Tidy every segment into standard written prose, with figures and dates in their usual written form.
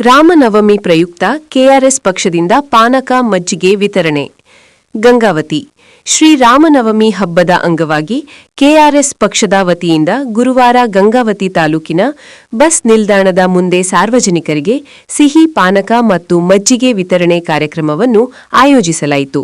ರಾಮನವಮಿ ಪ್ರಯುಕ್ತ ಕೆಆರ್ಎಸ್ ಪಕ್ಷದಿಂದ ಪಾನಕ ಮಜ್ಜಿಗೆ ವಿತರಣೆ. ಗಂಗಾವತಿ ಶ್ರೀರಾಮನವಮಿ ಹಬ್ಬದ ಅಂಗವಾಗಿ ಕೆಆರ್ಎಸ್ ಪಕ್ಷದ ವತಿಯಿಂದ ಗುರುವಾರ ಗಂಗಾವತಿ ತಾಲೂಕಿನ ಬಸ್ ನಿಲ್ದಾಣದ ಮುಂದೆ ಸಾರ್ವಜನಿಕರಿಗೆ ಸಿಹಿ ಪಾನಕ ಮತ್ತು ಮಜ್ಜಿಗೆ ವಿತರಣೆ ಕಾರ್ಯಕ್ರಮವನ್ನು ಆಯೋಜಿಸಲಾಯಿತು.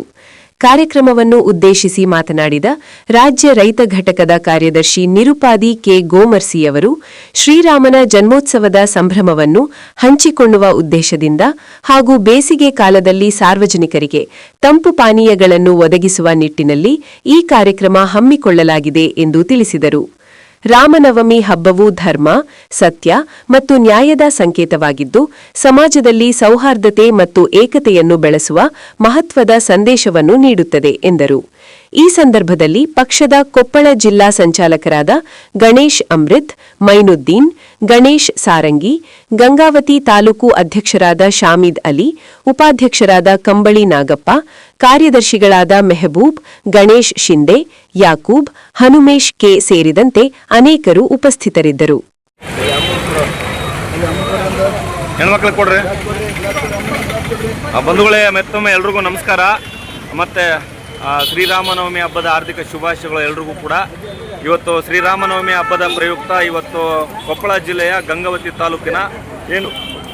ಕಾರ್ಯಕ್ರಮವನ್ನು ಉದ್ದೇಶಿಸಿ ಮಾತನಾಡಿದ ರಾಜ್ಯ ರೈತ ಘಟಕದ ಕಾರ್ಯದರ್ಶಿ ನಿರುಪಾದಿ ಕೆ ಗೋಮರ್ಸಿಯವರು, ಶ್ರೀರಾಮನ ಜನ್ಮೋತ್ಸವದ ಸಂಭ್ರಮವನ್ನು ಹಂಚಿಕೊಳ್ಳುವ ಉದ್ದೇಶದಿಂದ ಹಾಗೂ ಬೇಸಿಗೆ ಕಾಲದಲ್ಲಿ ಸಾರ್ವಜನಿಕರಿಗೆ ತಂಪು ಪಾನೀಯಗಳನ್ನು ಒದಗಿಸುವ ನಿಟ್ಟಿನಲ್ಲಿ ಈ ಕಾರ್ಯಕ್ರಮ ಹಮ್ಮಿಕೊಳ್ಳಲಾಗಿದೆ ಎಂದು ತಿಳಿಸಿದರು. ರಾಮನವಮಿ ಹಬ್ಬವು ಧರ್ಮ, ಸತ್ಯ ಮತ್ತು ನ್ಯಾಯದ ಸಂಕೇತವಾಗಿದ್ದು, ಸಮಾಜದಲ್ಲಿ ಸೌಹಾರ್ದತೆ ಮತ್ತು ಏಕತೆಯನ್ನು ಬೆಳೆಸುವ ಮಹತ್ವದ ಸಂದೇಶವನ್ನು ನೀಡುತ್ತದೆ ಎಂದರು. ಈ ಸಂದರ್ಭದಲ್ಲಿ ಪಕ್ಷದ ಕೊಪ್ಪಳ ಜಿಲ್ಲಾ ಸಂಚಾಲಕರಾದ ಗಣೇಶ್ ಅಮೃತ್, ಮೈನುದ್ದೀನ್, ಗಣೇಶ್ ಸಾರಂಗಿ, ಗಂಗಾವತಿ ತಾಲೂಕು ಅಧ್ಯಕ್ಷರಾದ ಶಾಮೀದ್ ಅಲಿ, ಉಪಾಧ್ಯಕ್ಷರಾದ ಕಂಬಳಿ ನಾಗಪ್ಪ, ಕಾರ್ಯದರ್ಶಿಗಳಾದ ಮೆಹಬೂಬ್, ಗಣೇಶ್ ಶಿಂದೆ, ಯಾಕೂಬ್, ಹನುಮೇಶ್ ಕೆ ಸೇರಿದಂತೆ ಅನೇಕರು ಉಪಸ್ಥಿತರಿದ್ದರು. ಬಂಧುಗಳೇ, ಮತ್ತೊಮ್ಮೆ ಎಲ್ರಿಗೂ ನಮಸ್ಕಾರ. ಮತ್ತೆ ಶ್ರೀರಾಮನವಮಿ ಹಬ್ಬದ ಹಾರ್ದಿಕ ಶುಭಾಶಯಗಳು ಎಲ್ರಿಗೂ ಕೂಡ. ಇವತ್ತು ಶ್ರೀರಾಮನವಮಿ ಹಬ್ಬದ ಪ್ರಯುಕ್ತ ಇವತ್ತು ಕೊಪ್ಪಳ ಜಿಲ್ಲೆಯ ಗಂಗಾವತಿ ತಾಲೂಕಿನ ಏನು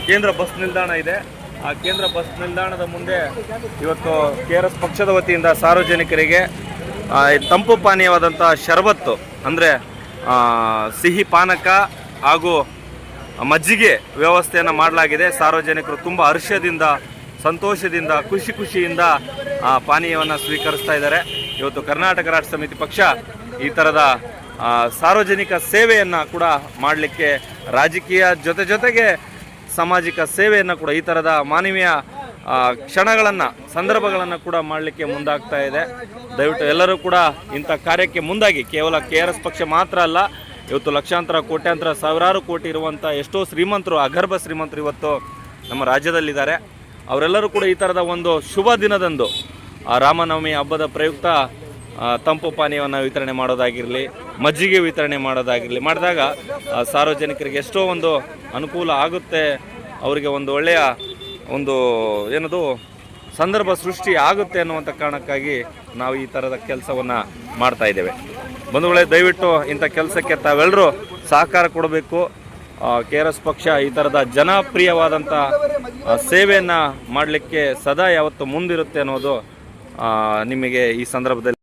ಕೇಂದ್ರ ಬಸ್ ನಿಲ್ದಾಣ ಇದೆ, ಆ ಕೇಂದ್ರ ಬಸ್ ನಿಲ್ದಾಣದ ಮುಂದೆ ಇವತ್ತು ಕೆಆರ್ಎಸ್ ಪಕ್ಷದ ವತಿಯಿಂದ ಸಾರ್ವಜನಿಕರಿಗೆ ತಂಪು ಪಾನೀಯವಾದಂಥ ಶರಬತ್ತು ಅಂದರೆ ಸಿಹಿ ಪಾನಕ ಹಾಗೂ ಮಜ್ಜಿಗೆ ವ್ಯವಸ್ಥೆಯನ್ನು ಮಾಡಲಾಗಿದೆ. ಸಾರ್ವಜನಿಕರು ತುಂಬ ಹರ್ಷದಿಂದ, ಸಂತೋಷದಿಂದ, ಖುಷಿಯಿಂದ ಪಾನೀಯವನ್ನು ಸ್ವೀಕರಿಸ್ತಾ ಇದ್ದಾರೆ. ಇವತ್ತು ಕರ್ನಾಟಕ ರಾಷ್ಟ್ರ ಸಮಿತಿ ಪಕ್ಷ ಈ ಥರದ ಸಾರ್ವಜನಿಕ ಸೇವೆಯನ್ನು ಕೂಡ ಮಾಡಲಿಕ್ಕೆ, ರಾಜಕೀಯ ಜೊತೆಗೆ ಸಾಮಾಜಿಕ ಸೇವೆಯನ್ನು ಕೂಡ, ಈ ಥರದ ಮಾನವೀಯ ಕ್ಷಣಗಳನ್ನು, ಸಂದರ್ಭಗಳನ್ನು ಕೂಡ ಮಾಡಲಿಕ್ಕೆ ಮುಂದಾಗ್ತಾ ಇದೆ. ದಯವಿಟ್ಟು ಎಲ್ಲರೂ ಕೂಡ ಇಂಥ ಕಾರ್ಯಕ್ಕೆ ಮುಂದಾಗಿ, ಕೇವಲ ಕೆಆರ್ಎಸ್ ಪಕ್ಷ ಮಾತ್ರ ಅಲ್ಲ, ಇವತ್ತು ಲಕ್ಷಾಂತರ, ಕೋಟ್ಯಾಂತರ, ಸಾವಿರಾರು ಕೋಟಿ ಇರುವಂಥ ಎಷ್ಟೋ ಶ್ರೀಮಂತರು, ಅಗರ್ಭ ಶ್ರೀಮಂತರು ಇವತ್ತು ನಮ್ಮ ರಾಜ್ಯದಲ್ಲಿದ್ದಾರೆ. ಅವರೆಲ್ಲರೂ ಕೂಡ ಈ ಥರದ ಒಂದು ಶುಭ ದಿನದಂದು ರಾಮನವಮಿ ಹಬ್ಬದ ಪ್ರಯುಕ್ತ ತಂಪು ಪಾನೀಯವನ್ನು ವಿತರಣೆ ಮಾಡೋದಾಗಿರಲಿ, ಮಜ್ಜಿಗೆ ವಿತರಣೆ ಮಾಡೋದಾಗಿರಲಿ ಮಾಡಿದಾಗ ಸಾರ್ವಜನಿಕರಿಗೆ ಎಷ್ಟೋ ಒಂದು ಅನುಕೂಲ ಆಗುತ್ತೆ, ಅವರಿಗೆ ಒಂದು ಒಳ್ಳೆಯ ಒಂದು ಏನದು ಸಂದರ್ಭ ಸೃಷ್ಟಿ ಆಗುತ್ತೆ ಅನ್ನುವಂಥ ಕಾರಣಕ್ಕಾಗಿ ನಾವು ಈ ಥರದ ಕೆಲಸವನ್ನು ಮಾಡ್ತಾ ಇದ್ದೇವೆ. ಬಂಧುಗಳೇ, ದಯವಿಟ್ಟು ಇಂಥ ಕೆಲಸಕ್ಕೆ ತಾವೆಲ್ಲರೂ ಸಹಕಾರ ಕೊಡಬೇಕು. ಕೆಆರ್ಎಸ್ ಪಕ್ಷ ಈ ಥರದ ಜನಪ್ರಿಯವಾದಂಥ ಸೇವೆಯನ್ನು ಮಾಡಲಿಕ್ಕೆ ಸದಾ ಯಾವತ್ತು ಮುಂದಿರುತ್ತೆ ಅನ್ನೋದು ನಿಮಗೆ ಈ ಸಂದರ್ಭದಲ್ಲಿ